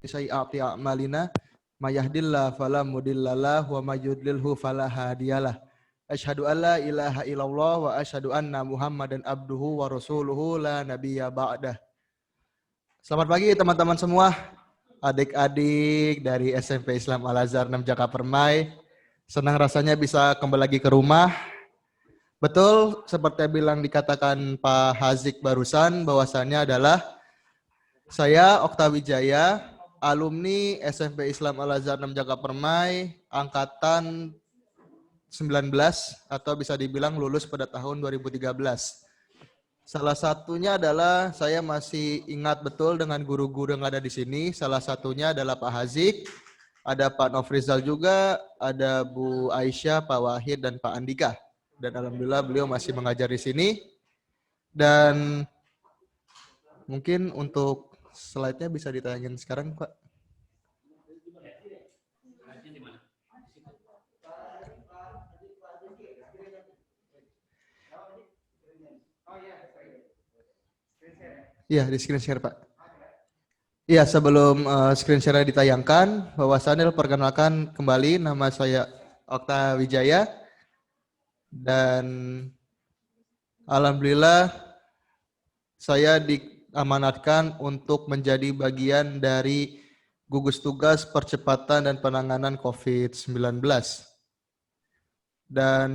sayyiati a'malina may yahdihillahu fala mudhillalah wa may yudlilhu fala hadiyalah. Asyhadu an la ilaha illallah wa asyhadu anna Muhammadan abduhu wa rasuluhu la nabiyya ba'dah. Selamat pagi teman-teman semua, adik-adik dari SMP Islam Al-Azhar 6 Jaka Permai. Senang rasanya bisa kembali lagi ke rumah. Betul seperti yang bilang dikatakan Pak Hazik barusan, bahwasannya adalah saya Okta Wijaya, alumni SMP Islam Al-Azhar 6 Jaka Permai, angkatan 19 atau bisa dibilang lulus pada tahun 2013. Salah satunya adalah saya masih ingat betul dengan guru-guru yang ada di sini. Salah satunya adalah Pak Hazik, ada Pak Nofrizal juga, ada Bu Aisyah, Pak Wahid, dan Pak Andika. Dan alhamdulillah beliau masih mengajar di sini. Dan mungkin untuk slide-nya bisa ditayangin sekarang, Pak. Iya, di screen share, Pak. Iya, sebelum screen share ditayangkan, bahwasannya perkenalkan kembali, nama saya Okta Wijaya. Dan alhamdulillah saya diamanatkan untuk menjadi bagian dari gugus tugas percepatan dan penanganan COVID-19. Dan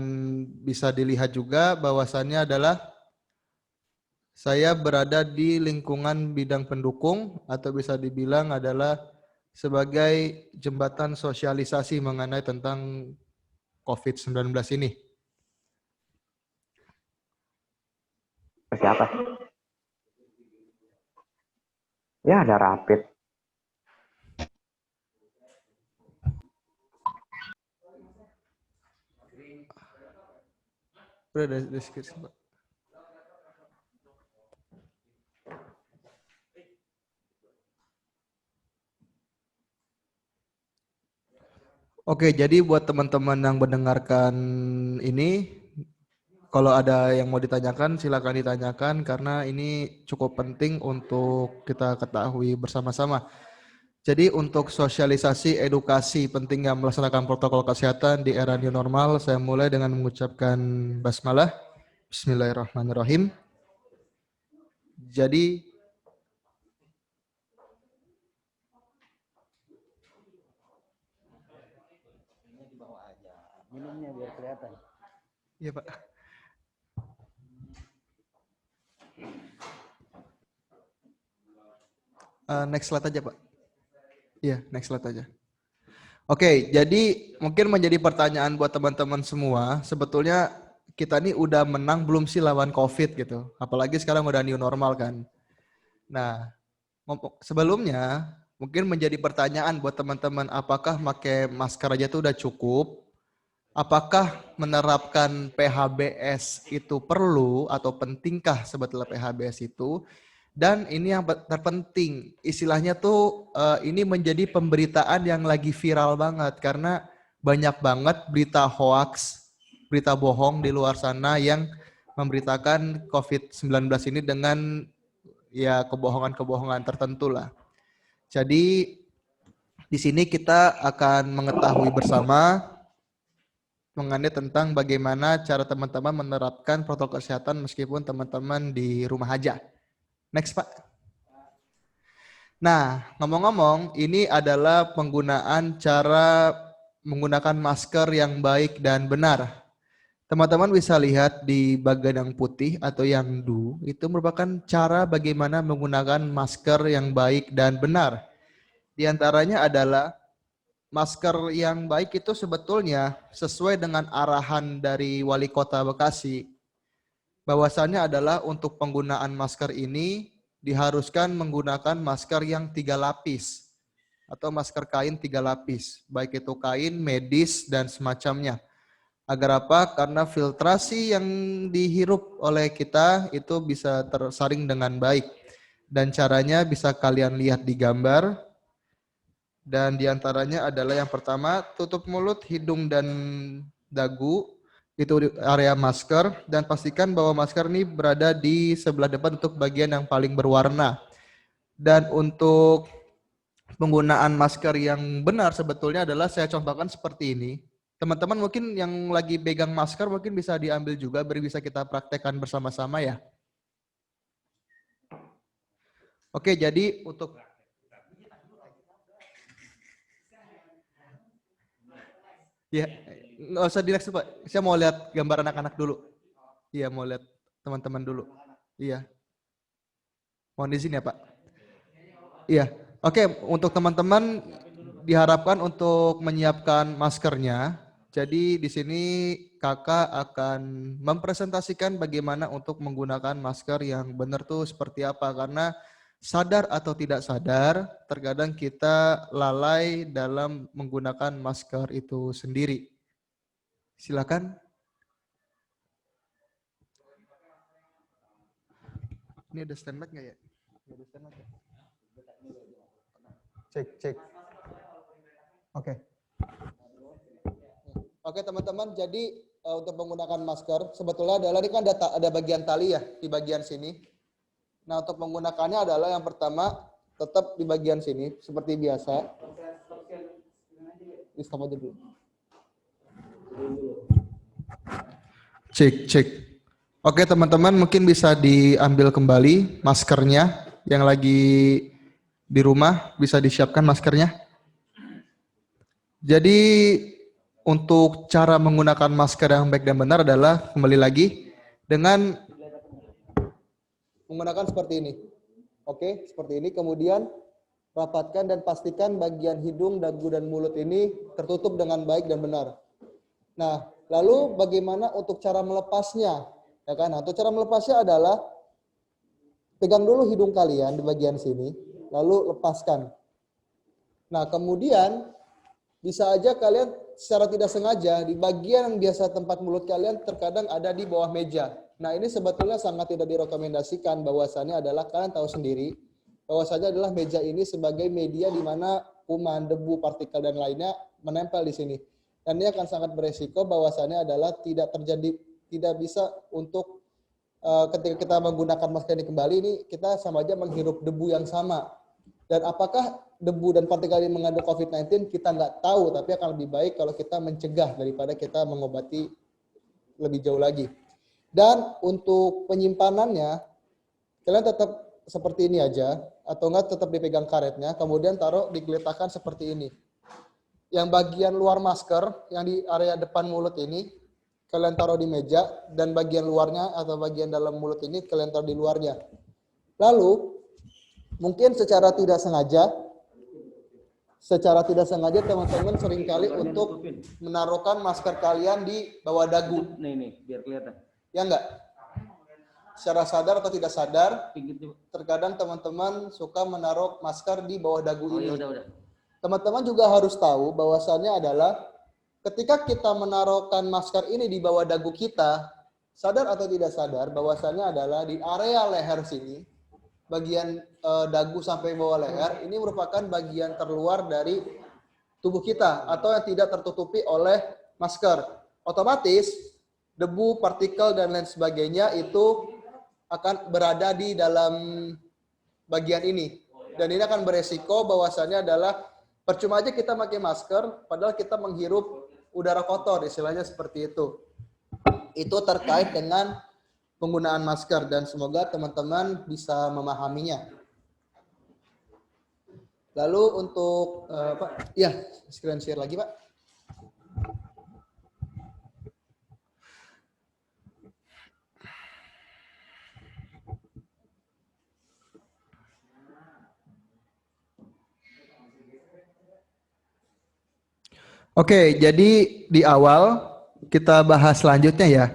bisa dilihat juga bahwasannya adalah saya berada di lingkungan bidang pendukung atau bisa dibilang adalah sebagai jembatan sosialisasi mengenai tentang COVID-19 ini. Siapa? Ya, ada rapid. Udah ada deskripsi, Pak. Oke, jadi buat teman-teman yang mendengarkan ini, kalau ada yang mau ditanyakan, silakan ditanyakan karena ini cukup penting untuk kita ketahui bersama-sama. Jadi untuk sosialisasi edukasi pentingnya melaksanakan protokol kesehatan di era new normal, saya mulai dengan mengucapkan basmalah. Bismillahirrahmanirrahim. Jadi minumnya biar kelihatan. iya, Pak. Next slide aja, Pak. Iya, next slide aja. Oke, jadi mungkin menjadi pertanyaan buat teman-teman semua, sebetulnya kita ini udah menang belum sih lawan COVID gitu? Apalagi sekarang udah new normal kan. Nah, sebelumnya mungkin menjadi pertanyaan buat teman-teman, apakah pakai masker aja tuh udah cukup? Apakah menerapkan PHBS itu perlu atau pentingkah sebetulnya PHBS itu? Dan ini yang terpenting, istilahnya tuh ini menjadi pemberitaan yang lagi viral banget karena banyak banget berita hoax, berita bohong di luar sana yang memberitakan COVID-19 ini dengan ya kebohongan-kebohongan tertentu lah. Jadi di sini kita akan mengetahui bersama mengenai tentang bagaimana cara teman-teman menerapkan protokol kesehatan meskipun teman-teman di rumah aja. Next, Pak. Nah, ngomong-ngomong, ini adalah penggunaan cara menggunakan masker yang baik dan benar. Teman-teman bisa lihat di bagian yang putih atau yang do, itu merupakan cara bagaimana menggunakan masker yang baik dan benar. Di antaranya adalah masker yang baik itu sebetulnya sesuai dengan arahan dari Wali Kota Bekasi. Bahwasannya adalah untuk penggunaan masker ini diharuskan menggunakan masker yang 3 lapis atau masker kain 3 lapis, baik itu kain, medis, dan semacamnya. Agar apa? Karena filtrasi yang dihirup oleh kita itu bisa tersaring dengan baik. Dan caranya bisa kalian lihat di gambar. Dan diantaranya adalah yang pertama, tutup mulut, hidung, dan dagu. Itu area masker. Dan pastikan bahwa masker ini berada di sebelah depan untuk bagian yang paling berwarna. Dan untuk penggunaan masker yang benar sebetulnya adalah saya contohkan seperti ini. Teman-teman mungkin yang lagi pegang masker mungkin bisa diambil juga, bisa kita praktekkan bersama-sama ya. Oke, jadi untuk ya nggak usah di next Pak. Saya mau lihat gambar anak-anak dulu. Iya, mau lihat teman-teman dulu. Iya. Mohon izin ya Pak. Iya. Oke, untuk teman-teman diharapkan untuk menyiapkan maskernya. Jadi di sini kakak akan mempresentasikan bagaimana untuk menggunakan masker yang benar tuh seperti apa. Karena sadar atau tidak sadar, terkadang kita lalai dalam menggunakan masker itu sendiri. Silakan. Ini ada stand mic nggak ya? Nggak ada stand mic ya? Cek. Oke. Oke teman-teman, jadi untuk menggunakan masker sebetulnya adalah ini kan ada bagian tali ya di bagian sini. Nah untuk menggunakannya adalah yang pertama tetap di bagian sini seperti biasa. Di stop aja dulu. Cek. Oke teman-teman, mungkin bisa diambil kembali maskernya yang lagi di rumah, bisa disiapkan maskernya. Jadi untuk cara menggunakan masker yang baik dan benar adalah kembali lagi dengan menggunakan seperti ini. Oke, seperti ini. Kemudian rapatkan dan pastikan bagian hidung, dagu, dan mulut ini tertutup dengan baik dan benar. Nah, lalu bagaimana untuk cara melepasnya? Ya kan? Nah, untuk cara melepasnya adalah pegang dulu hidung kalian di bagian sini, lalu lepaskan. Nah, kemudian bisa aja kalian secara tidak sengaja di bagian yang biasa tempat mulut kalian terkadang ada di bawah meja. Nah, ini sebetulnya sangat tidak direkomendasikan, bahwasannya adalah kalian tahu sendiri bahwasanya adalah meja ini sebagai media di mana kuman, debu, partikel dan lainnya menempel di sini. Dan ini akan sangat beresiko bahwasannya adalah tidak bisa untuk ketika kita menggunakan masker ini kembali, ini kita sama aja menghirup debu yang sama. Dan apakah debu dan partikel ini mengandung COVID-19 kita nggak tahu, tapi akan lebih baik kalau kita mencegah daripada kita mengobati lebih jauh lagi. Dan untuk penyimpanannya, kalian tetap seperti ini aja, atau enggak tetap dipegang karetnya, kemudian taruh digeletakan seperti ini. Yang bagian luar masker, yang di area depan mulut ini, kalian taruh di meja, dan bagian luarnya atau bagian dalam mulut ini kalian taruh di luarnya. Lalu, mungkin secara tidak sengaja teman-teman seringkali untuk menaruhkan masker kalian di bawah dagu. Nih, biar kelihatan. Ya enggak? Secara sadar atau tidak sadar, terkadang teman-teman suka menaruh masker di bawah dagu ini. Udah. Teman-teman juga harus tahu bahwasannya adalah ketika kita menaruhkan masker ini di bawah dagu kita, sadar atau tidak sadar bahwasannya adalah di area leher sini, bagian dagu sampai bawah leher, ini merupakan bagian terluar dari tubuh kita atau yang tidak tertutupi oleh masker. Otomatis debu, partikel, dan lain sebagainya itu akan berada di dalam bagian ini. Dan ini akan beresiko bahwasannya adalah percuma aja kita pakai masker, padahal kita menghirup udara kotor, istilahnya seperti itu. Itu terkait dengan penggunaan masker dan semoga teman-teman bisa memahaminya. Lalu untuk Pak, ya screen share lagi Pak. Oke, jadi di awal kita bahas selanjutnya ya.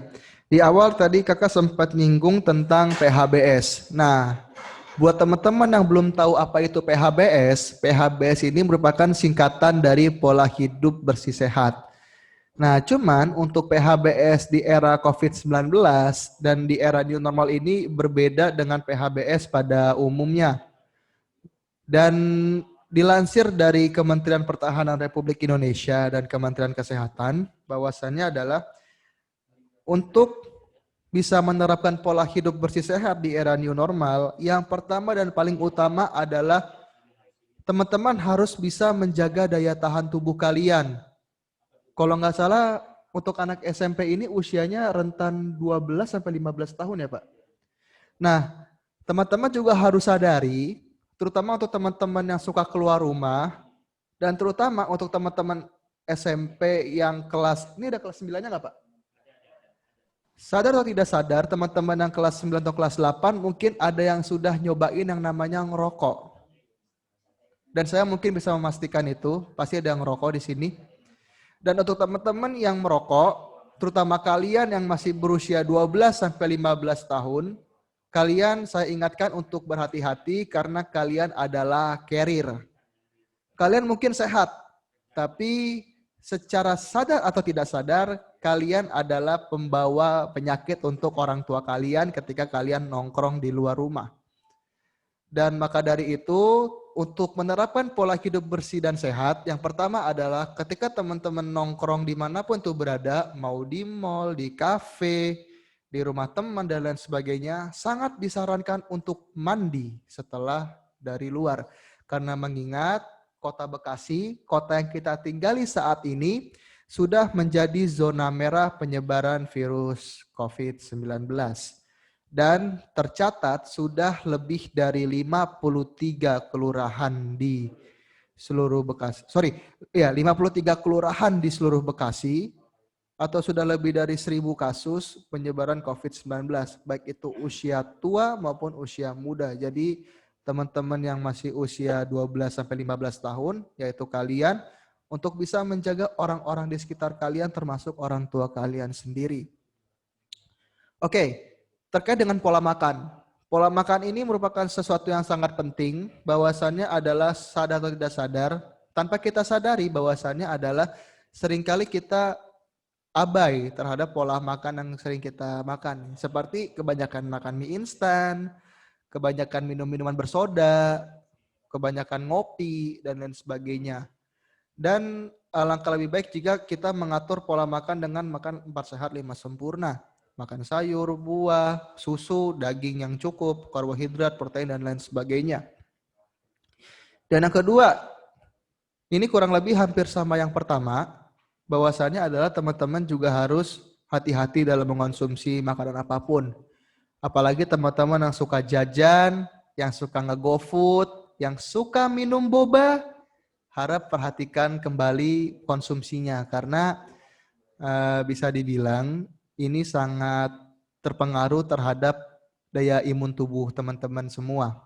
Di awal tadi kakak sempat nyinggung tentang PHBS. Nah, buat teman-teman yang belum tahu apa itu PHBS, PHBS ini merupakan singkatan dari pola hidup bersih sehat. Nah, cuman untuk PHBS di era COVID-19 dan di era new normal ini berbeda dengan PHBS pada umumnya. Dan dilansir dari Kementerian Pertahanan Republik Indonesia dan Kementerian Kesehatan, bahwasannya adalah untuk bisa menerapkan pola hidup bersih sehat di era new normal, yang pertama dan paling utama adalah teman-teman harus bisa menjaga daya tahan tubuh kalian. Kalau nggak salah, untuk anak SMP ini usianya rentan 12 sampai 15 tahun ya Pak. Nah, teman-teman juga harus sadari, terutama untuk teman-teman yang suka keluar rumah, dan terutama untuk teman-teman SMP yang kelas, ini ada kelas 9-nya nggak Pak? Sadar atau tidak sadar, teman-teman yang kelas 9 atau kelas 8 mungkin ada yang sudah nyobain yang namanya ngerokok. Dan saya mungkin bisa memastikan itu, pasti ada yang ngerokok di sini. Dan untuk teman-teman yang merokok, terutama kalian yang masih berusia 12 sampai 15 tahun, kalian saya ingatkan untuk berhati-hati karena kalian adalah carrier. Kalian mungkin sehat, tapi secara sadar atau tidak sadar, kalian adalah pembawa penyakit untuk orang tua kalian ketika kalian nongkrong di luar rumah. Dan maka dari itu, untuk menerapkan pola hidup bersih dan sehat, yang pertama adalah ketika teman-teman nongkrong dimanapun tuh berada, mau di mall, di kafe, di rumah teman, dan lain sebagainya, sangat disarankan untuk mandi setelah dari luar. Karena mengingat kota Bekasi, kota yang kita tinggali saat ini, sudah menjadi zona merah penyebaran virus COVID-19. Dan tercatat sudah lebih dari 53 kelurahan di seluruh Bekasi. 53 kelurahan di seluruh Bekasi atau sudah lebih dari 1.000 kasus penyebaran COVID-19, baik itu usia tua maupun usia muda. Jadi teman-teman yang masih usia 12 sampai 15 tahun, yaitu kalian, untuk bisa menjaga orang-orang di sekitar kalian termasuk orang tua kalian sendiri. Oke, terkait dengan pola makan. Pola makan ini merupakan sesuatu yang sangat penting, bahwasannya adalah sadar atau tidak sadar, tanpa kita sadari bahwasannya adalah seringkali kita abai terhadap pola makan yang sering kita makan. Seperti kebanyakan makan mie instan, kebanyakan minum minuman bersoda, kebanyakan ngopi, dan lain sebagainya. Dan alangkah lebih baik jika kita mengatur pola makan dengan makan 4 sehat 5 sempurna. Makan sayur, buah, susu, daging yang cukup, karbohidrat, protein, dan lain sebagainya. Dan yang kedua, ini kurang lebih hampir sama yang pertama, bahwasannya adalah teman-teman juga harus hati-hati dalam mengonsumsi makanan apapun. Apalagi teman-teman yang suka jajan, yang suka nge-GoFood, yang suka minum boba, harap perhatikan kembali konsumsinya karena bisa dibilang ini sangat terpengaruh terhadap daya imun tubuh teman-teman semua.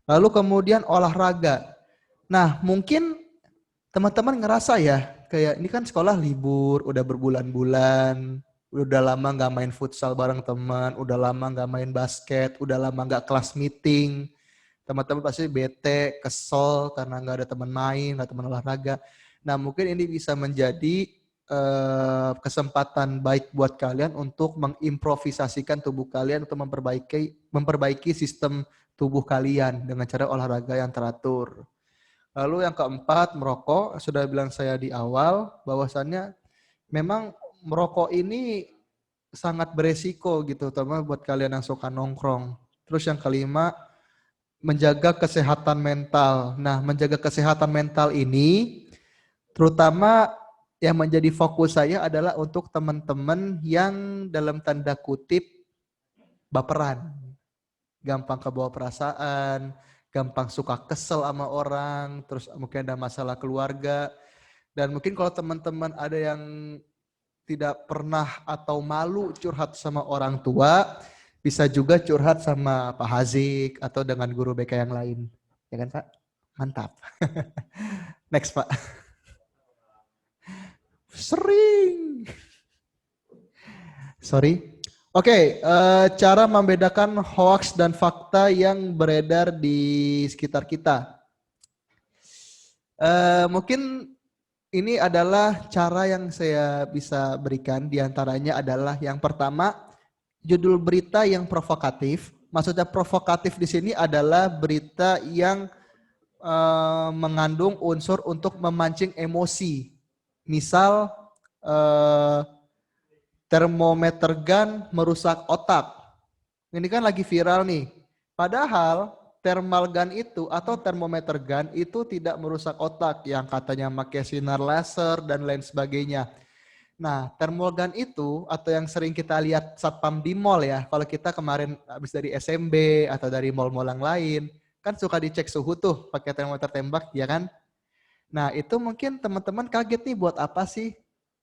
Lalu kemudian olahraga. Nah, mungkin teman-teman ngerasa ya, kayak ini kan sekolah libur, udah berbulan-bulan, udah lama nggak main futsal bareng teman, udah lama nggak main basket, udah lama nggak kelas meeting. Teman-teman pasti bete, kesel karena nggak ada teman main, nggak teman olahraga. Nah, mungkin ini bisa menjadi kesempatan baik buat kalian untuk mengimprovisasikan tubuh kalian untuk memperbaiki sistem tubuh kalian dengan cara olahraga yang teratur. Lalu yang keempat, merokok. Sudah bilang saya di awal bahwasannya memang merokok ini sangat beresiko gitu, terutama buat kalian yang suka nongkrong. Terus yang kelima, menjaga kesehatan mental. Nah, menjaga kesehatan mental ini terutama yang menjadi fokus saya adalah untuk teman-teman yang dalam tanda kutip baperan. Gampang kebawa perasaan, gampang suka kesel sama orang, terus mungkin ada masalah keluarga. Dan mungkin kalau teman-teman ada yang tidak pernah atau malu curhat sama orang tua, bisa juga curhat sama Pak Hazik atau dengan guru BK yang lain. Ya kan Pak? Mantap. Next Pak. Sering. Sorry. Oke, cara membedakan hoax dan fakta yang beredar di sekitar kita. Mungkin ini adalah cara yang saya bisa berikan. Diantaranya adalah yang pertama, judul berita yang provokatif. Maksudnya provokatif di sini adalah berita yang mengandung unsur untuk memancing emosi. Misal termometer gun merusak otak. Ini kan lagi viral nih. Padahal thermal gun itu atau termometer gun itu tidak merusak otak yang katanya pakai sinar laser dan lain sebagainya. Nah, thermal gun itu atau yang sering kita lihat satpam di mall ya, kalau kita kemarin habis dari SMB atau dari mall-mall yang lain, kan suka dicek suhu tuh pakai termometer tembak, ya kan? Nah, itu mungkin teman-teman kaget nih buat apa sih?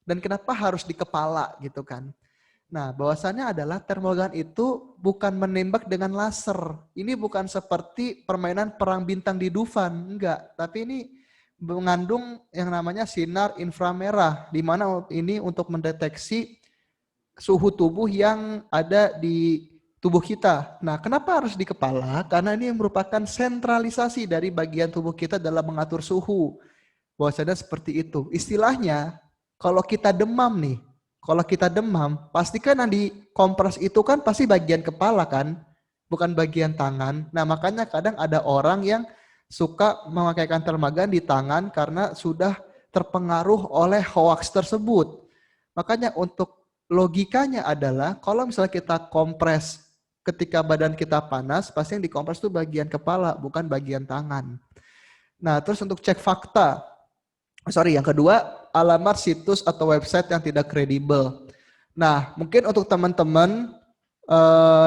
Dan kenapa harus di kepala gitu kan? Nah, bahwasannya adalah thermal gun itu bukan menembak dengan laser. Ini bukan seperti permainan perang bintang di Dufan, enggak. Tapi ini mengandung yang namanya sinar inframerah, di mana ini untuk mendeteksi suhu tubuh yang ada di tubuh kita. Nah, kenapa harus di kepala? Karena ini merupakan sentralisasi dari bagian tubuh kita dalam mengatur suhu. Bahwasanya seperti itu. Istilahnya, kalau kita demam nih, kalau kita demam, pastikan yang dikompres itu kan pasti bagian kepala kan, bukan bagian tangan. Nah, makanya kadang ada orang yang suka memakaikan termagan di tangan karena sudah terpengaruh oleh hoax tersebut. Makanya untuk logikanya adalah kalau misalnya kita kompres ketika badan kita panas, pasti yang dikompres itu bagian kepala, bukan bagian tangan. Nah, terus untuk cek fakta, yang kedua, alamat situs atau website yang tidak kredibel. Nah, mungkin untuk teman-teman,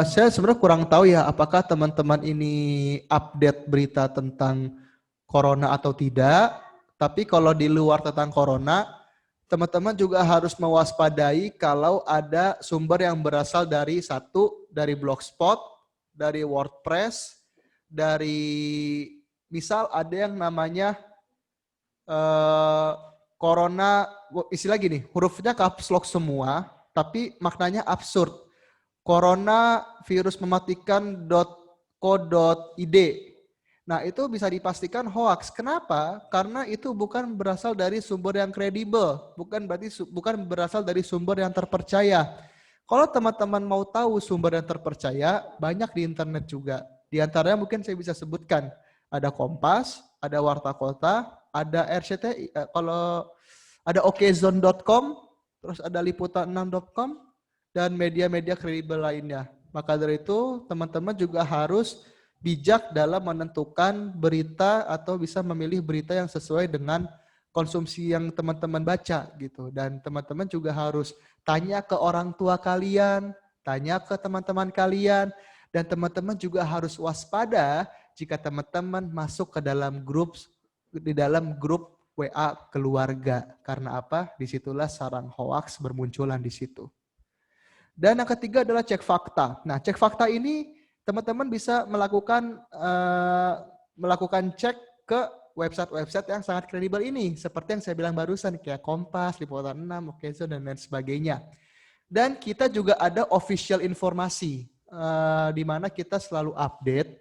saya sebenarnya kurang tahu ya, apakah teman-teman ini update berita tentang corona atau tidak. Tapi kalau di luar tentang corona, teman-teman juga harus mewaspadai kalau ada sumber yang berasal dari dari Blogspot, dari WordPress, dari misal ada yang namanya corona, istilah gini, hurufnya caps lock semua, tapi maknanya absurd. Corona virus mematikan.co.id. Nah, itu bisa dipastikan hoax. Kenapa? Karena itu bukan berasal dari sumber yang kredibel, bukan berasal dari sumber yang terpercaya. Kalau teman-teman mau tahu sumber yang terpercaya, banyak di internet juga. Di antaranya mungkin saya bisa sebutkan, ada Kompas, ada Warta Kota, ada RCTI, kalau ada okezone.com, terus ada liputan6.com, dan media-media kredibel lainnya. Maka dari itu teman-teman juga harus bijak dalam menentukan berita atau bisa memilih berita yang sesuai dengan konsumsi yang teman-teman baca gitu. Dan teman-teman juga harus tanya ke orang tua kalian, tanya ke teman-teman kalian, dan teman-teman juga harus waspada jika teman-teman masuk ke dalam di dalam grup WA keluarga. Karena apa? Disitulah sarang hoaks bermunculan di situ. Dan yang ketiga adalah cek fakta. Nah, cek fakta ini teman-teman bisa melakukan cek ke website-website yang sangat kredibel ini. Seperti yang saya bilang barusan, kayak Kompas, Liputan6, Okezone, dan lain sebagainya. Dan kita juga ada official informasi, di mana kita selalu update.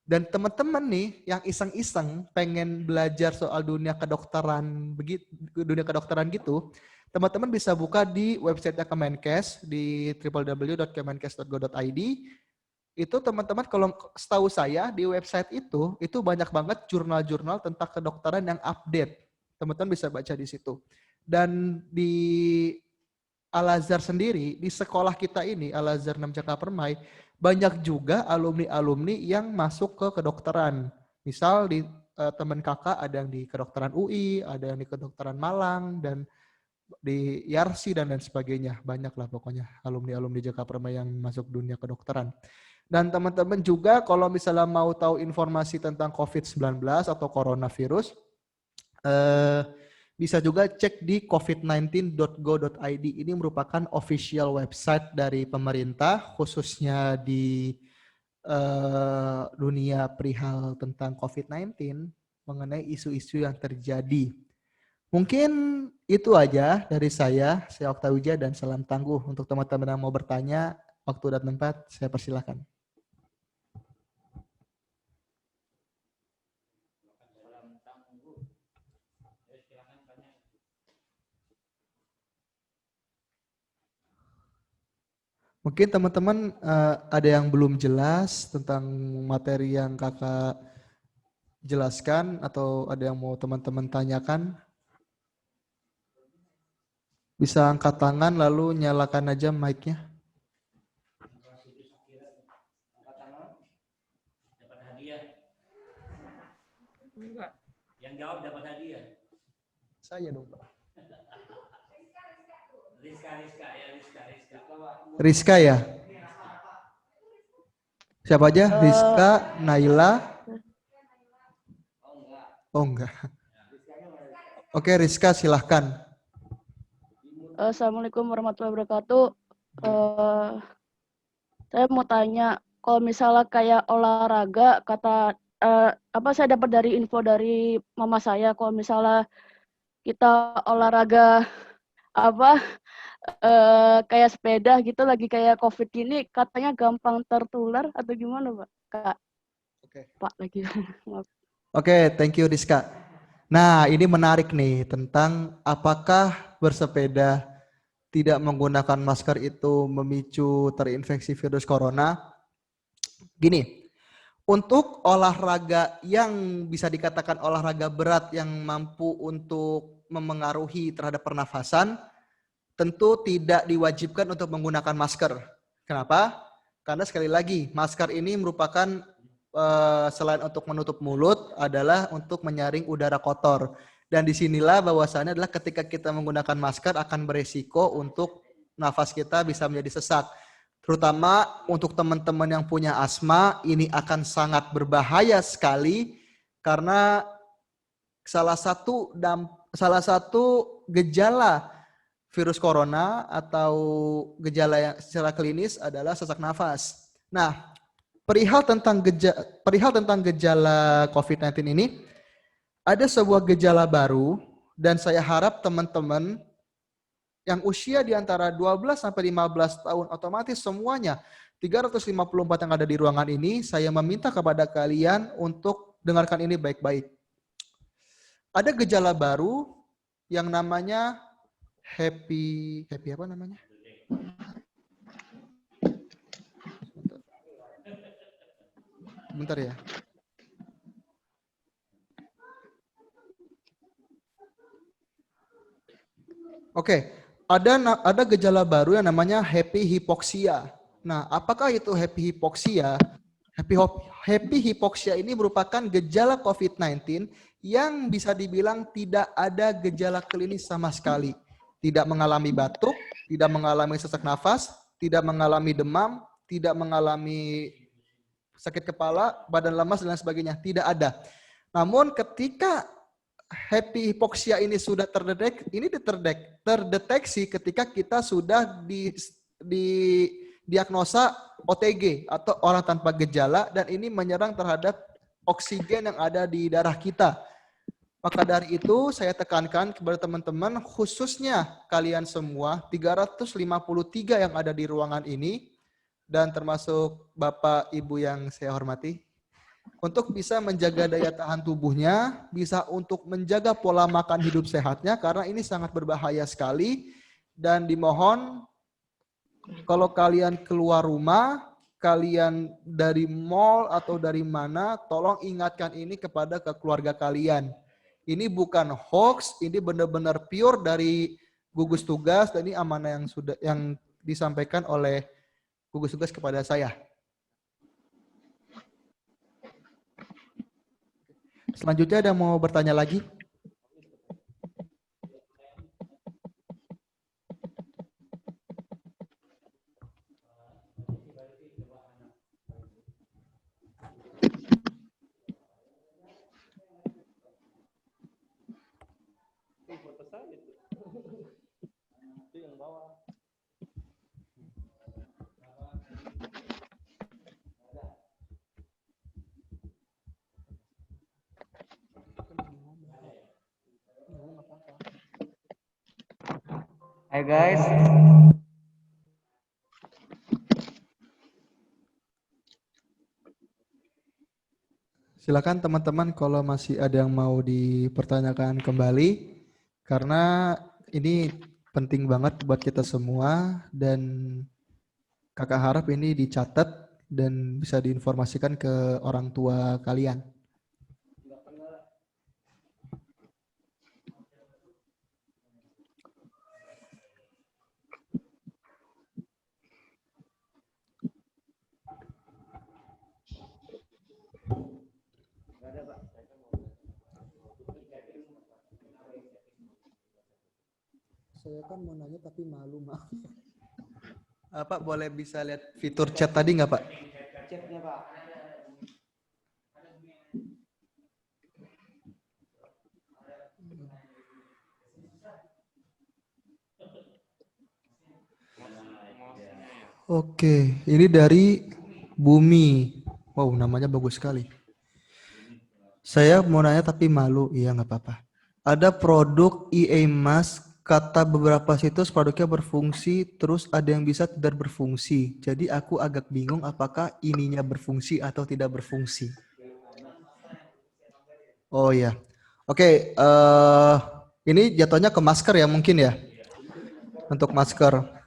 Dan teman-teman nih yang iseng-iseng pengen belajar soal dunia kedokteran gitu, teman-teman bisa buka di website Kemenkes di www.kemenkes.go.id. Itu teman-teman kalau setahu saya di website itu banyak banget jurnal-jurnal tentang kedokteran yang update. Teman-teman bisa baca di situ. Dan di Al-Azhar sendiri, di sekolah kita ini, Al-Azhar 6 Cakapermai, banyak juga alumni-alumni yang masuk ke kedokteran. Misal di teman kakak ada yang di kedokteran UI, ada yang di kedokteran Malang, dan di Yarsi dan lain sebagainya. Banyak lah pokoknya alumni-alumni Cakapermai yang masuk dunia kedokteran. Dan teman-teman juga kalau misalnya mau tahu informasi tentang COVID-19 atau coronavirus, bisa juga cek di covid19.go.id. Ini merupakan official website dari pemerintah, khususnya di dunia perihal tentang COVID-19, mengenai isu-isu yang terjadi. Mungkin itu aja dari saya Oktawija, dan salam tangguh. Untuk teman-teman yang mau bertanya, waktu dan tempat saya persilakan. Mungkin teman-teman ada yang belum jelas tentang materi yang kakak jelaskan, atau ada yang mau teman-teman tanyakan, bisa angkat tangan lalu nyalakan aja mic-nya. Yang jawab dapat hadiah. Saya dong, Pak. Rizka. Rizka ya? Siapa aja? Rizka, Naila. Oh enggak. Oke, Rizka silahkan. Assalamualaikum warahmatullahi wabarakatuh. Saya mau tanya, kalau misalnya kayak olahraga, saya dapat dari info dari mama saya, kalau misalnya kita olahraga kayak sepeda gitu, lagi kayak COVID gini, katanya gampang tertular atau gimana, Pak? Kak, Oke. Pak lagi. Oke, thank you Rizka. Nah, ini menarik nih tentang apakah bersepeda tidak menggunakan masker itu memicu terinfeksi virus corona. Gini, untuk olahraga yang bisa dikatakan olahraga berat yang mampu untuk memengaruhi terhadap pernafasan, tentu tidak diwajibkan untuk menggunakan masker. Kenapa? Karena sekali lagi, masker ini merupakan selain untuk menutup mulut adalah untuk menyaring udara kotor. Dan disinilah bahwasannya adalah ketika kita menggunakan masker akan beresiko untuk nafas kita bisa menjadi sesak. Terutama untuk teman-teman yang punya asma, ini akan sangat berbahaya sekali karena salah satu gejala virus corona atau gejala yang secara klinis adalah sesak nafas. Nah, perihal tentang gejala COVID-19 ini, ada sebuah gejala baru dan saya harap teman-teman yang usia di antara 12 sampai 15 tahun otomatis semuanya 354 yang ada di ruangan ini, saya meminta kepada kalian untuk dengarkan ini baik-baik. Ada gejala baru yang namanya happy apa namanya? Bentar ya. Oke, ada gejala baru yang namanya happy hypoxia. Nah, apakah itu happy hypoxia? Happy hypoxia ini merupakan gejala COVID-19 yang bisa dibilang tidak ada gejala klinis sama sekali. Tidak mengalami batuk, tidak mengalami sesak nafas, tidak mengalami demam, tidak mengalami sakit kepala, badan lemas, dan lain sebagainya. Tidak ada. Namun ketika happy hypoxia ini sudah terdeteksi ketika kita sudah diagnosa OTG atau orang tanpa gejala, dan ini menyerang terhadap oksigen yang ada di darah kita. Maka dari itu saya tekankan kepada teman-teman, khususnya kalian semua 353 yang ada di ruangan ini dan termasuk Bapak Ibu yang saya hormati, untuk bisa menjaga daya tahan tubuhnya, bisa untuk menjaga pola makan hidup sehatnya, karena ini sangat berbahaya sekali. Dan dimohon kalau kalian keluar rumah, kalian dari mall atau dari mana, tolong ingatkan ini kepada keluarga kalian. Ini bukan hoax, ini benar-benar pure dari gugus tugas, dan ini amanah yang disampaikan oleh gugus tugas kepada saya. Selanjutnya ada yang mau bertanya lagi? Hai guys. Silakan teman-teman kalau masih ada yang mau dipertanyakan kembali, karena ini penting banget buat kita semua dan kakak harap ini dicatat dan bisa diinformasikan ke orang tua kalian. Saya kan mau nanya tapi malu, maaf. Pak, boleh bisa lihat fitur chat tadi nggak, Pak? Chatnya, Pak. Oke, ini dari Bumi. Wow, namanya bagus sekali. Saya mau nanya tapi malu. Iya, nggak apa-apa. Ada produk e-emas, kata beberapa situs produknya berfungsi, terus ada yang bisa tidak berfungsi. Jadi aku agak bingung apakah ininya berfungsi atau tidak berfungsi. Oh ya, oke. Ini jatuhnya ke masker ya mungkin ya, untuk masker.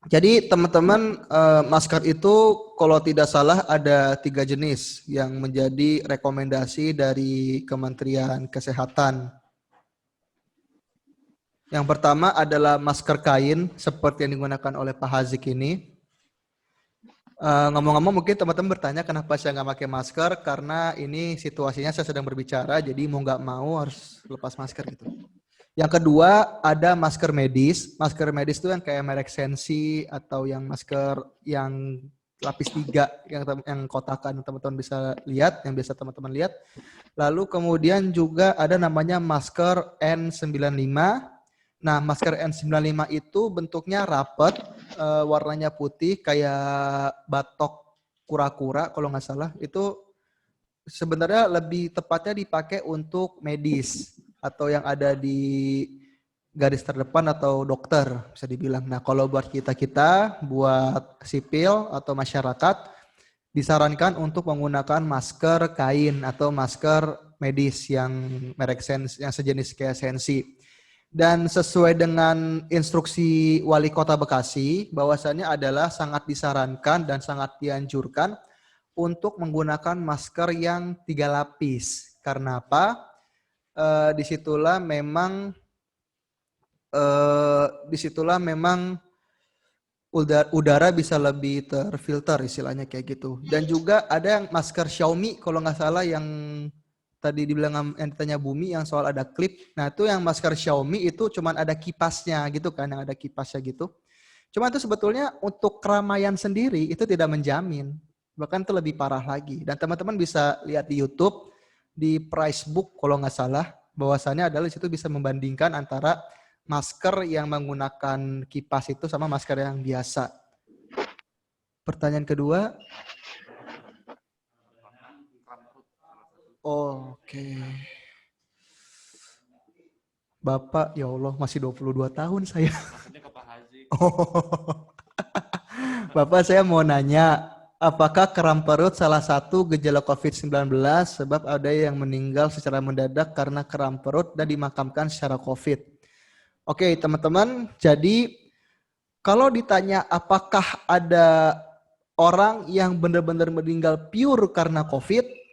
Jadi teman-teman, masker itu kalau tidak salah ada 3 jenis yang menjadi rekomendasi dari Kementerian Kesehatan. Yang pertama adalah masker kain seperti yang digunakan oleh Pak Hazik ini. Ngomong-ngomong mungkin teman-teman bertanya kenapa saya nggak pakai masker, karena ini situasinya saya sedang berbicara, jadi mau nggak mau harus lepas masker gitu. Yang kedua ada masker medis. Masker medis itu yang kayak merek Sensi atau yang masker yang lapis 3 yang kotakan teman-teman bisa lihat, yang biasa teman-teman lihat. Lalu kemudian juga ada namanya masker N95. Nah, masker N95 itu bentuknya rapat, warnanya putih kayak batok kura-kura kalau nggak salah. Itu sebenarnya lebih tepatnya dipakai untuk medis atau yang ada di garis terdepan atau dokter bisa dibilang. Nah, kalau buat kita-kita, buat sipil atau masyarakat, disarankan untuk menggunakan masker kain atau masker medis yang merek Sensi, yang sejenis kayak Sensi. Dan sesuai dengan instruksi Wali Kota Bekasi, bahwasannya adalah sangat disarankan dan sangat dianjurkan untuk menggunakan masker yang 3 lapis. Karena apa? Disitulah memang udara bisa lebih terfilter istilahnya kayak gitu. Dan juga ada yang masker Xiaomi kalau nggak salah yang tadi dibilang yang ditanya Bumi yang soal ada klip. Nah itu yang masker Xiaomi itu cuman ada kipasnya gitu kan, yang ada kipasnya gitu. Cuma itu sebetulnya untuk keramaian sendiri itu tidak menjamin. Bahkan itu lebih parah lagi. Dan teman-teman bisa lihat di YouTube, di Pricebook kalau nggak salah, bahwasannya adalah di situ bisa membandingkan antara masker yang menggunakan kipas itu sama masker yang biasa. Pertanyaan kedua. Oke. Bapak, ya Allah masih 22 tahun saya. Oh. Bapak, saya mau nanya, apakah kram perut salah satu gejala COVID-19 sebab ada yang meninggal secara mendadak karena kram perut dan dimakamkan secara COVID? Oke, teman-teman, jadi kalau ditanya apakah ada orang yang benar-benar meninggal pure karena COVID,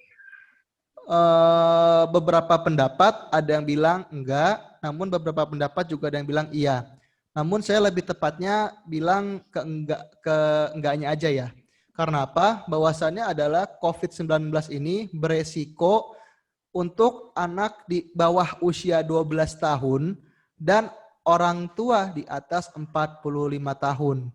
beberapa pendapat ada yang bilang enggak, namun beberapa pendapat juga ada yang bilang iya. Namun saya lebih tepatnya bilang ke enggaknya aja ya. Karena apa? Bahwasannya adalah COVID-19 ini beresiko untuk anak di bawah usia 12 tahun dan orang tua di atas 45 tahun.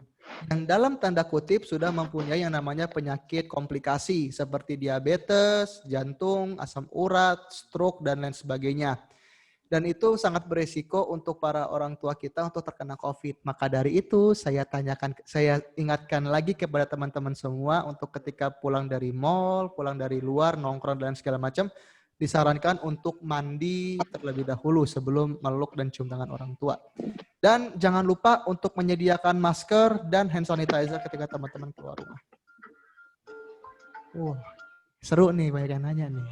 Yang dalam tanda kutip sudah mempunyai yang namanya penyakit komplikasi seperti diabetes, jantung, asam urat, stroke, dan lain sebagainya. Dan itu sangat beresiko untuk para orang tua kita untuk terkena COVID. Maka dari itu saya ingatkan lagi kepada teman-teman semua untuk ketika pulang dari mall, pulang dari luar, nongkrong dan segala macam, disarankan untuk mandi terlebih dahulu sebelum meluk dan cium tangan orang tua. Dan jangan lupa untuk menyediakan masker dan hand sanitizer ketika teman-teman keluar rumah. Seru nih, banyak yang nanya nih.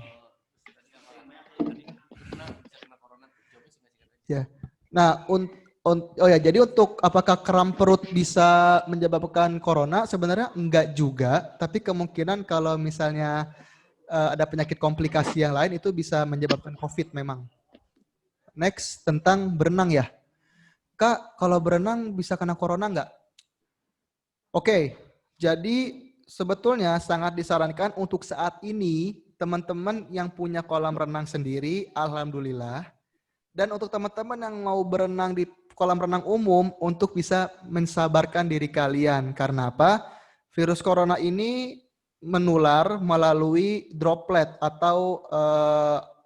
Ya. Nah, jadi untuk apakah kram perut bisa menyebabkan corona? Sebenarnya enggak juga, tapi kemungkinan kalau misalnya ada penyakit komplikasi yang lain itu bisa menyebabkan COVID memang. Next, tentang berenang ya. Kak, kalau berenang bisa kena corona enggak? Oke, jadi sebetulnya sangat disarankan untuk saat ini teman-teman yang punya kolam renang sendiri, alhamdulillah, Dan untuk teman-teman yang mau berenang di kolam renang umum, untuk bisa mensabarkan diri kalian. Karena apa? Virus corona ini menular melalui droplet atau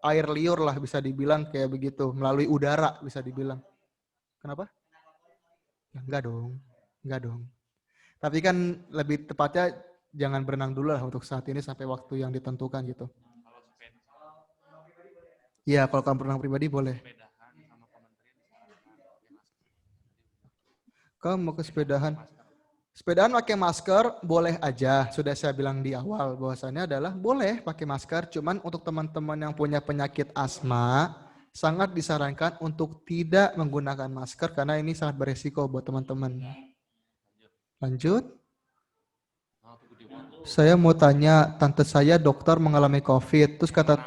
air liur lah bisa dibilang kayak begitu. Melalui udara bisa dibilang. Kenapa? Ya, enggak dong. Enggak dong. Tapi kan lebih tepatnya jangan berenang dulu lah untuk saat ini sampai waktu yang ditentukan gitu. Iya, kalau kamu berenang pribadi boleh. Kamu mau ke sepedahan? Sepedaan pakai masker boleh aja. Sudah saya bilang di awal bahwasannya adalah boleh pakai masker. Cuman untuk teman-teman yang punya penyakit asma, sangat disarankan untuk tidak menggunakan masker karena ini sangat beresiko buat teman-teman. Lanjut. Saya mau tanya, tante saya dokter mengalami COVID. Terus kata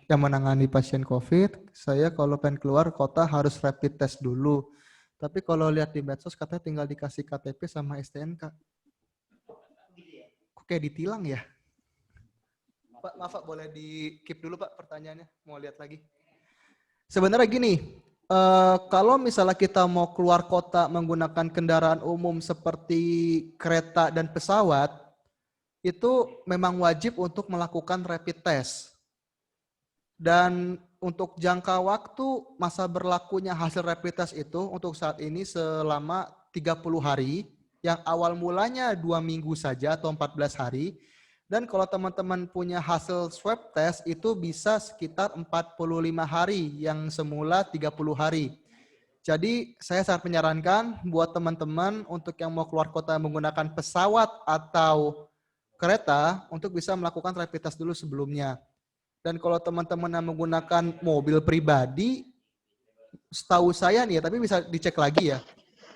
yang menangani pasien COVID, saya kalau pengen keluar kota harus rapid test dulu. Tapi kalau lihat di medsos katanya tinggal dikasih KTP sama STNK. Kok kayak ditilang ya? Pak, maaf Pak, boleh di keep dulu Pak pertanyaannya. Mau lihat lagi. Sebenarnya gini, kalau misalnya kita mau keluar kota menggunakan kendaraan umum seperti kereta dan pesawat, itu memang wajib untuk melakukan rapid test. Dan untuk jangka waktu masa berlakunya hasil rapid test itu untuk saat ini selama 30 hari, yang awal mulanya 2 minggu saja atau 14 hari. Dan kalau teman-teman punya hasil swab test itu bisa sekitar 45 hari yang semula 30 hari. Jadi saya sangat menyarankan buat teman-teman untuk yang mau keluar kota menggunakan pesawat atau kereta untuk bisa melakukan rapid test dulu sebelumnya. Dan kalau teman-teman yang menggunakan mobil pribadi, setahu saya nih ya, tapi bisa dicek lagi ya.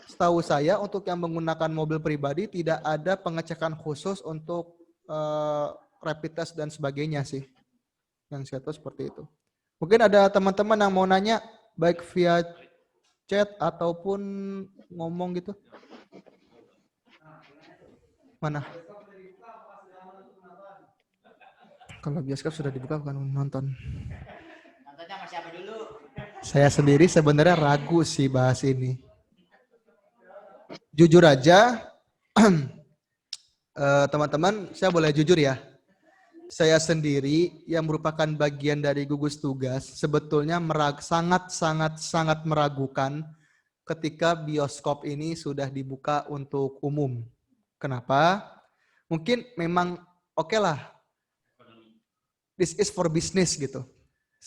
Setahu saya untuk yang menggunakan mobil pribadi tidak ada pengecekan khusus untuk rapid test dan sebagainya sih. Yang saya tahu seperti itu. Mungkin ada teman-teman yang mau nanya, baik via chat ataupun ngomong gitu. Mana? Kalau bioskop sudah dibuka bukan nonton. Nontonnya sama siapa dulu? Saya sendiri sebenarnya ragu sih bahas ini. Jujur aja, teman-teman, saya boleh jujur ya. Saya sendiri yang merupakan bagian dari gugus tugas sebetulnya sangat meragukan ketika bioskop ini sudah dibuka untuk umum. Kenapa? Mungkin memang oke lah. This is for business gitu.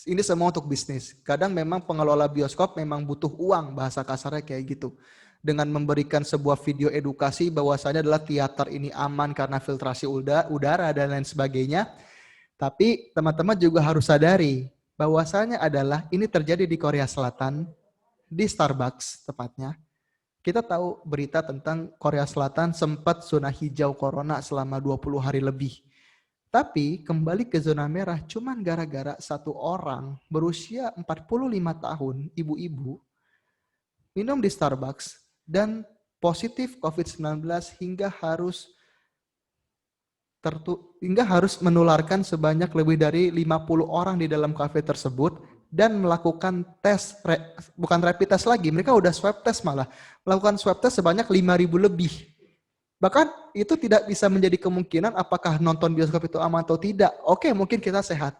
Ini semua untuk bisnis. Kadang memang pengelola bioskop memang butuh uang, bahasa kasarnya kayak gitu. Dengan memberikan sebuah video edukasi bahwasanya adalah teater ini aman karena filtrasi udara dan lain sebagainya. Tapi teman-teman juga harus sadari bahwasanya adalah ini terjadi di Korea Selatan, di Starbucks tepatnya. Kita tahu berita tentang Korea Selatan sempat zona hijau corona selama 20 hari lebih. Tapi kembali ke zona merah cuman gara-gara satu orang berusia 45 tahun, ibu-ibu, minum di Starbucks dan positif COVID-19 hingga harus menularkan sebanyak lebih dari 50 orang di dalam kafe tersebut dan melakukan tes, bukan rapid test lagi, mereka udah swab test malah, melakukan swab test sebanyak 5.000 lebih. Bahkan itu tidak bisa menjadi kemungkinan apakah nonton bioskop itu aman atau tidak. Oke, mungkin kita sehat.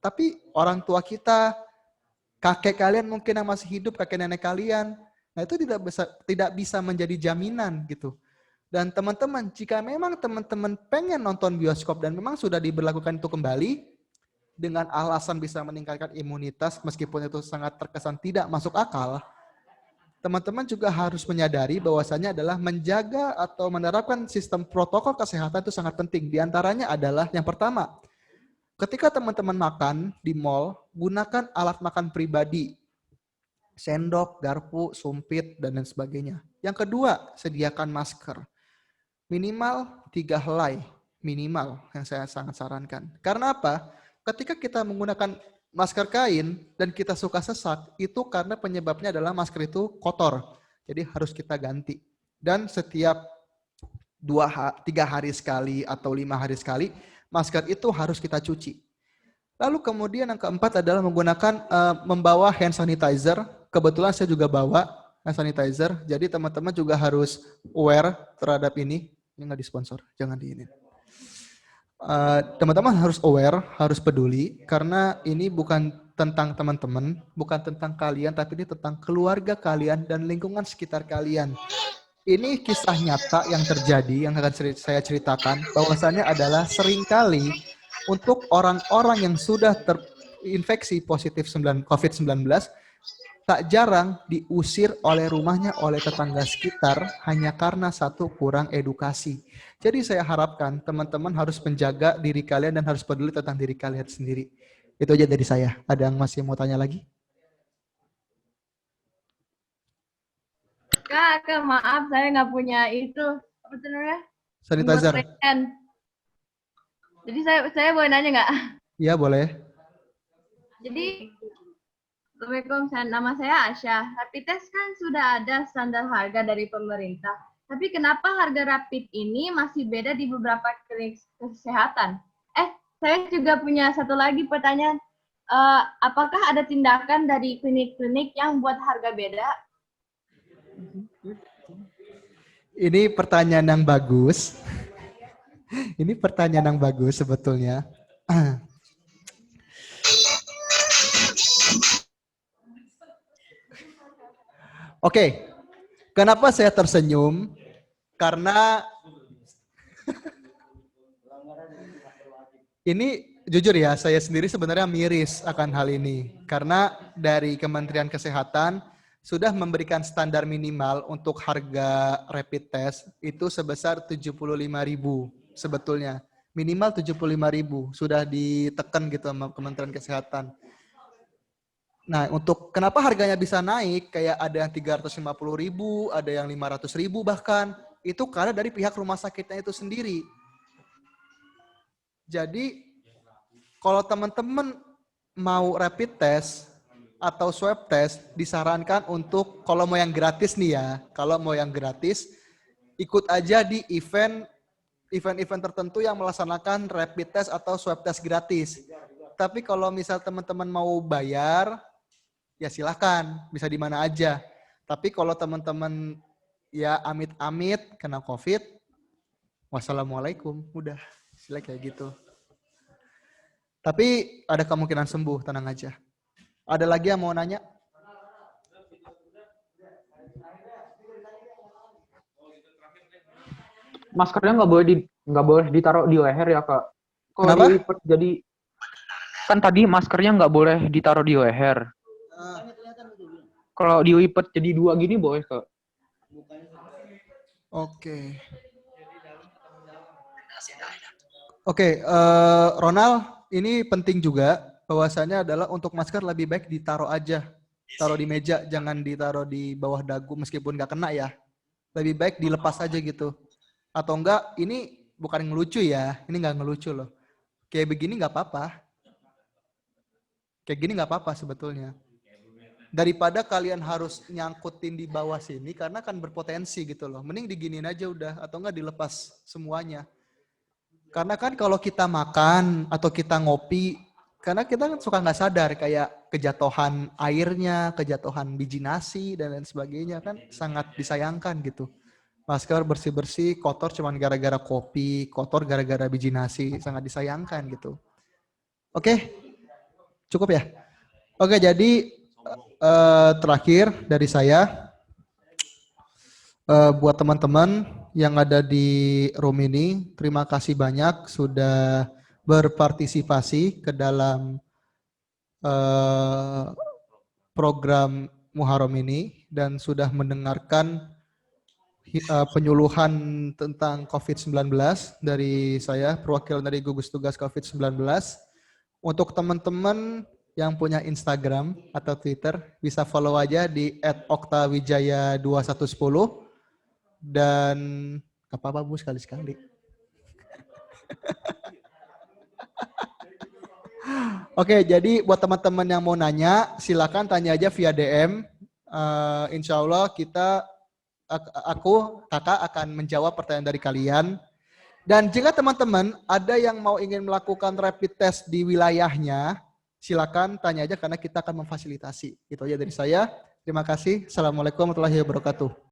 Tapi orang tua kita, kakek kalian mungkin yang masih hidup, kakek nenek kalian, nah itu tidak bisa menjadi jaminan gitu. Dan teman-teman, jika memang teman-teman pengen nonton bioskop dan memang sudah diberlakukan itu kembali, dengan alasan bisa meningkatkan imunitas, meskipun itu sangat terkesan tidak masuk akal, teman-teman juga harus menyadari bahwasannya adalah menjaga atau menerapkan sistem protokol kesehatan itu sangat penting. Di antaranya adalah yang pertama, ketika teman-teman makan di mall, gunakan alat makan pribadi. Sendok, garpu, sumpit, dan lain sebagainya. Yang kedua, sediakan masker. Minimal 3 helai. Minimal yang saya sangat sarankan. Karena apa? Ketika kita menggunakan masker kain dan kita suka sesak, itu karena penyebabnya adalah masker itu kotor. Jadi harus kita ganti. Dan setiap 3 hari sekali atau 5 hari sekali, masker itu harus kita cuci. Lalu kemudian yang keempat adalah menggunakan membawa hand sanitizer. Kebetulan saya juga bawa hand sanitizer. Jadi teman-teman juga harus aware terhadap ini. Ini nggak disponsor, jangan diinin. Teman-teman harus aware, harus peduli, karena ini bukan tentang teman-teman, bukan tentang kalian, tapi ini tentang keluarga kalian dan lingkungan sekitar kalian. Ini kisah nyata yang terjadi, yang akan saya ceritakan, bahwasannya adalah seringkali untuk orang-orang yang sudah terinfeksi positif COVID-19, tak jarang diusir oleh rumahnya oleh tetangga sekitar hanya karena satu kurang edukasi. Jadi saya harapkan teman-teman harus menjaga diri kalian dan harus peduli tentang diri kalian sendiri. Itu aja dari saya. Ada yang masih mau tanya lagi? Kak, maaf saya nggak punya itu apa namanya? Sanitizer. Jadi saya boleh nanya nggak? Iya boleh. Jadi, Assalamualaikum, nama saya Asya. Rapid test kan sudah ada standar harga dari pemerintah. Tapi kenapa harga rapid ini masih beda di beberapa klinik kesehatan? Saya juga punya satu lagi pertanyaan. Apakah ada tindakan dari klinik-klinik yang buat harga beda? Ini pertanyaan yang bagus. Ini pertanyaan yang bagus sebetulnya. Oke, kenapa saya tersenyum? Karena ini jujur ya, saya sendiri sebenarnya miris akan hal ini. Karena dari Kementerian Kesehatan sudah memberikan standar minimal untuk harga rapid test itu sebesar 75.000 sebetulnya. Minimal 75.000 sudah ditekan gitu sama Kementerian Kesehatan. Nah, untuk kenapa harganya bisa naik, kayak ada yang 350.000, ada yang 500.000 bahkan, itu karena dari pihak rumah sakitnya itu sendiri. Jadi, kalau teman-teman mau rapid test atau swab test, disarankan untuk, kalau mau yang gratis nih ya, kalau mau yang gratis, ikut aja di event-event tertentu yang melaksanakan rapid test atau swab test gratis. Tapi kalau misal teman-teman mau bayar, ya silahkan, bisa di mana aja. Tapi kalau teman-teman ya amit-amit kena COVID, wassalamualaikum, udah, istilah kayak gitu. Tapi ada kemungkinan sembuh, tenang aja. Ada lagi yang mau nanya? Maskernya nggak boleh ditaruh di leher ya Kak. Kalau Kenapa? dilipet jadi kan tadi maskernya nggak boleh ditaruh di leher. Kalau dilipat jadi dua gini boleh Kak. Oke. Oke, Ronald, ini penting juga bahwasannya adalah untuk masker lebih baik ditaruh aja. Taruh di meja, jangan ditaruh di bawah dagu meskipun nggak kena ya. Lebih baik dilepas aja gitu. Atau enggak, ini bukan ngelucu ya, ini nggak ngelucu loh. Kayak begini nggak apa-apa. Kayak gini nggak apa-apa sebetulnya. Daripada kalian harus nyangkutin di bawah sini, karena kan berpotensi gitu loh. Mending diginiin aja udah, atau enggak dilepas semuanya. Karena kan kalau kita makan atau kita ngopi, karena kita kan suka nggak sadar kayak kejatuhan airnya, kejatuhan biji nasi dan lain sebagainya kan sangat disayangkan gitu. Masker bersih-bersih, kotor cuman gara-gara kopi, kotor gara-gara biji nasi, sangat disayangkan gitu. Oke, cukup ya? Oke, jadi terakhir dari saya, buat teman-teman yang ada di room ini, terima kasih banyak sudah berpartisipasi ke dalam program Muharram ini dan sudah mendengarkan penyuluhan tentang COVID-19 dari saya, perwakilan dari gugus tugas COVID-19. Untuk teman-teman yang punya Instagram atau Twitter, bisa follow aja di @oktawijaya2110 dan gak apa-apa Bu, sekali-sekali. Oke, jadi buat teman-teman yang mau nanya, silakan tanya aja via DM. Insya Allah kakak akan menjawab pertanyaan dari kalian. Dan jika teman-teman ada yang mau ingin melakukan rapid test di wilayahnya, silakan tanya aja karena kita akan memfasilitasi. Itu aja dari saya. Terima kasih. Assalamualaikum warahmatullahi wabarakatuh.